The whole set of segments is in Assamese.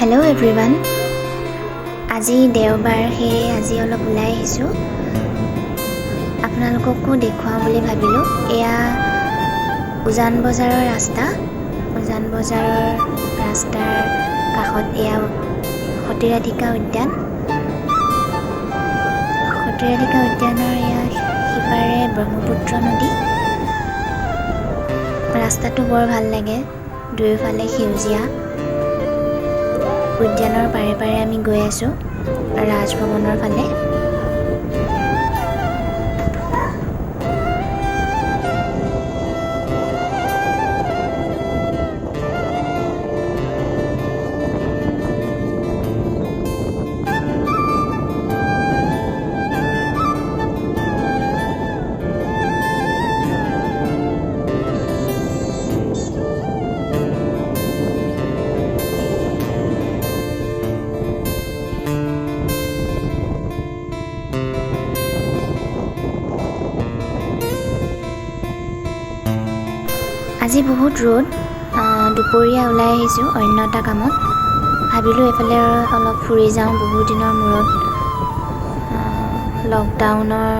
Hello' everyone. আজি দেওবাৰ, সেয়ে আজি অলপ ওলাই আহিছোঁ, আপোনালোককো দেখুৱাওঁ বুলি ভাবিলোঁ। এয়া উজান বজাৰৰ ৰাস্তা। উজান বজাৰৰ ৰাস্তাৰ কাষত এয়া সতিৰাধিকা উদ্যান। সতিৰাধিকা উদ্যানৰ এয়া সিপাৰে ব্ৰহ্মপুত্ৰ নদী। ৰাস্তাটো বৰ ভাল লাগে, দুয়োফালে সেউজীয়া। উদ্যানৰ পাৰে পাৰে আমি গৈ আছোঁ ৰাজভৱনৰ ফালে। আজি বহুত ৰ'দ, দুপৰীয়া ওলাই আহিছোঁ অন্য এটা কামত। ভাবিলোঁ এইফালে অলপ ফুৰি যাওঁ, বহুত দিনৰ মূৰত। লকডাউনৰ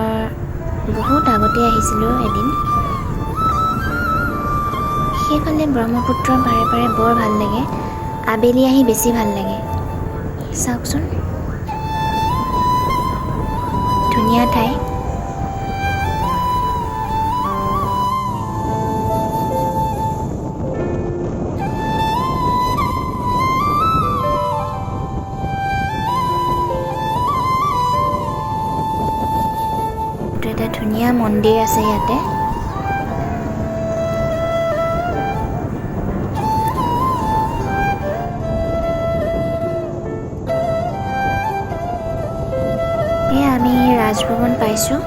বহুত আগতে আহিছিলোঁ এদিন। সেইফালে ব্ৰহ্মপুত্ৰৰ পাৰে পাৰে বৰ ভাল লাগে, আবেলি আহি বেছি ভাল লাগে। চাওকচোন, ধুনীয়া ঠাই। এটা ধুনীয়া মন্দিৰ আছে ইয়াতে। এয়া আমি ৰাজভৱন পাইছোঁ।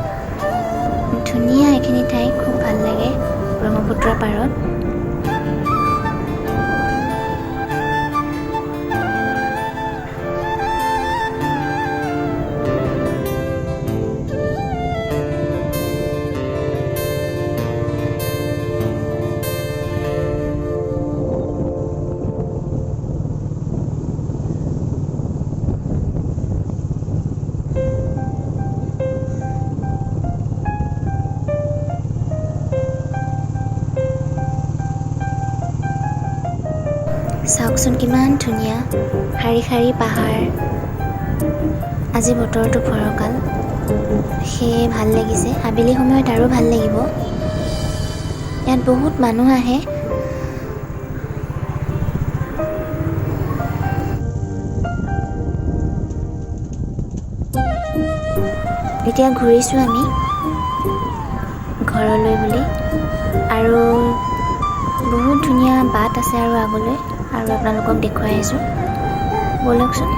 ধুনীয়া এইখিনি ঠাই, খুব ভাল লাগে ব্ৰহ্মপুত্ৰৰ পাৰত। চাওকচোন কিমান ধুনীয়া, শাৰী শাৰী পাহাৰ। আজি বতৰটো ফৰকাল, সেয়ে ভাল লাগিছে। আবেলি সময়ত আৰু ভাল লাগিব। ইয়াত বহুত মানুহ আহে। এতিয়া ঘূৰিছোঁ আমি ঘৰলৈ বুলি, আৰু বহুত ধুনীয়া বাট আছে আৰু আগলৈ, আৰু আপোনালোকক দেখুৱাই আছোঁ, ব'লকচোন।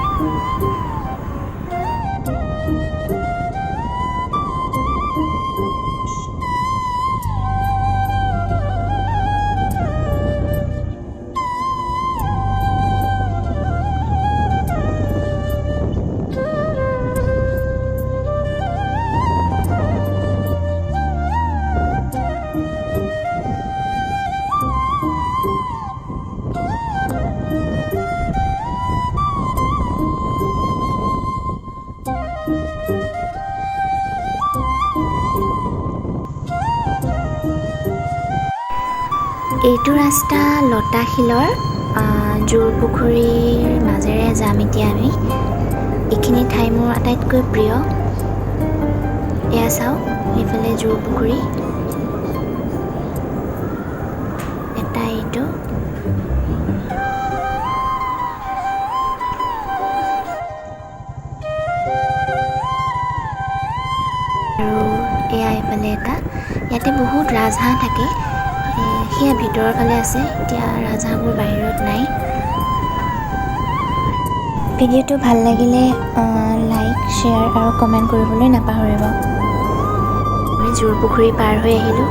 এইটো ৰাস্তা লতাশিলৰ জোৰপুখুৰীৰ মাজেৰে যাম এতিয়া আমি। এইখিনি ঠাই মোৰ আটাইতকৈ প্ৰিয়। এয়া চাওক, এইফালে জোৰপুখুৰী, এটা এইটো। আৰু এয়া এইফালে এটা। ইয়াতে বহুত ৰাজহাঁহ থাকে, সেয়া ভিতৰৰ ফালে আছে। এতিয়া ৰাজহাঁহবোৰ বাহিৰত নাই। ভিডিঅ'টো ভাল লাগিলে লাইক, শ্বেয়াৰ আৰু কমেণ্ট কৰিবলৈ নাপাহৰিব। আমি জোৰপুখুৰী পাৰ হৈ আহিলোঁ।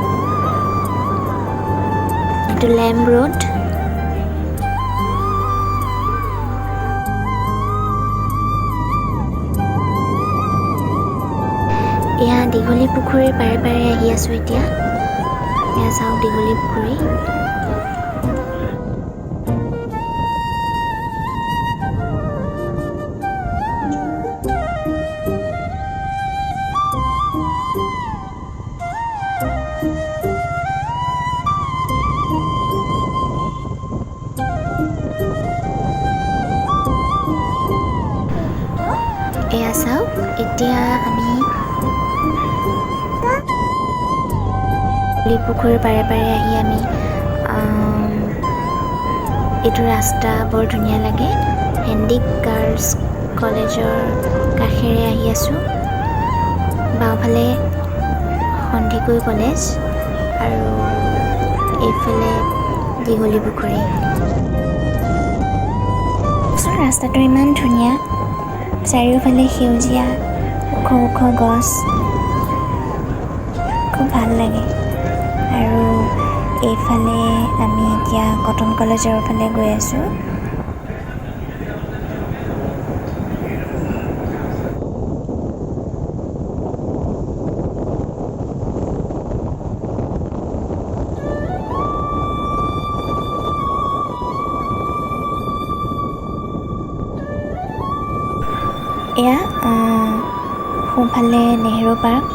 এইটো লেম্ব ৰোড। এয়া দীঘলী পুখুৰীৰ পাৰে পাৰে আহি আছোঁ এতিয়া। এয়া চাওক দীঘলী পুখুৰী। এয়া চাওক, এতিয়া আমি পুখুৰীৰ পাৰে পাৰে আহি আমি এইটো ৰাস্তা বৰ ধুনীয়া লাগে। হেণ্ডিক গাৰ্লছ কলেজৰ কাষেৰে আহি আছোঁ। বাওঁফালে সন্ধিকৈ কলেজ আৰু এইফালে দীঘলী পুখুৰী। ৰাস্তাটো ইমান ধুনীয়া, চাৰিওফালে সেউজীয়া ওখ ওখ গছ, খুব ভাল লাগে। আৰু এইফালে আমি এতিয়া কটন কলেজৰ ফালে গৈ আছোঁ। এয়া সোঁফালে নেহেৰু পাৰ্ক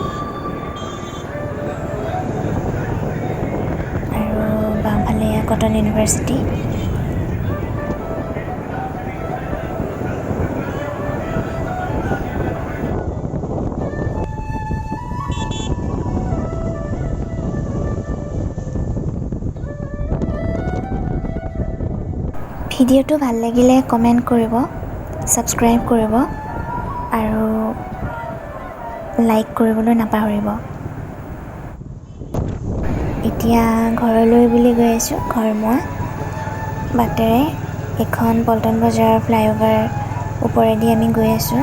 আৰু বাওঁফালে এয়া কটন ইউনিভাৰ্চিটি। ভিডিঅ'টো ভাল লাগিলে কমেণ্ট কৰিব, ছাবস্ক্ৰাইব কৰিব আৰু লাইক কৰিবলৈ নাপাহৰিব। এতিয়া ঘৰলৈ বুলি গৈ আছোঁ, ঘৰমুৱা বাটেৰে এখন পল্টন বজাৰৰ ফ্লাইঅভাৰ ওপৰেদি আমি গৈ আছোঁ।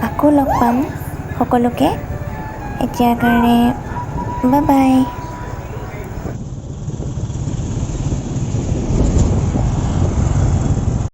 আকৌ লগ পাম সকলোকে। এতিয়াৰ কাৰণে বাই বাই।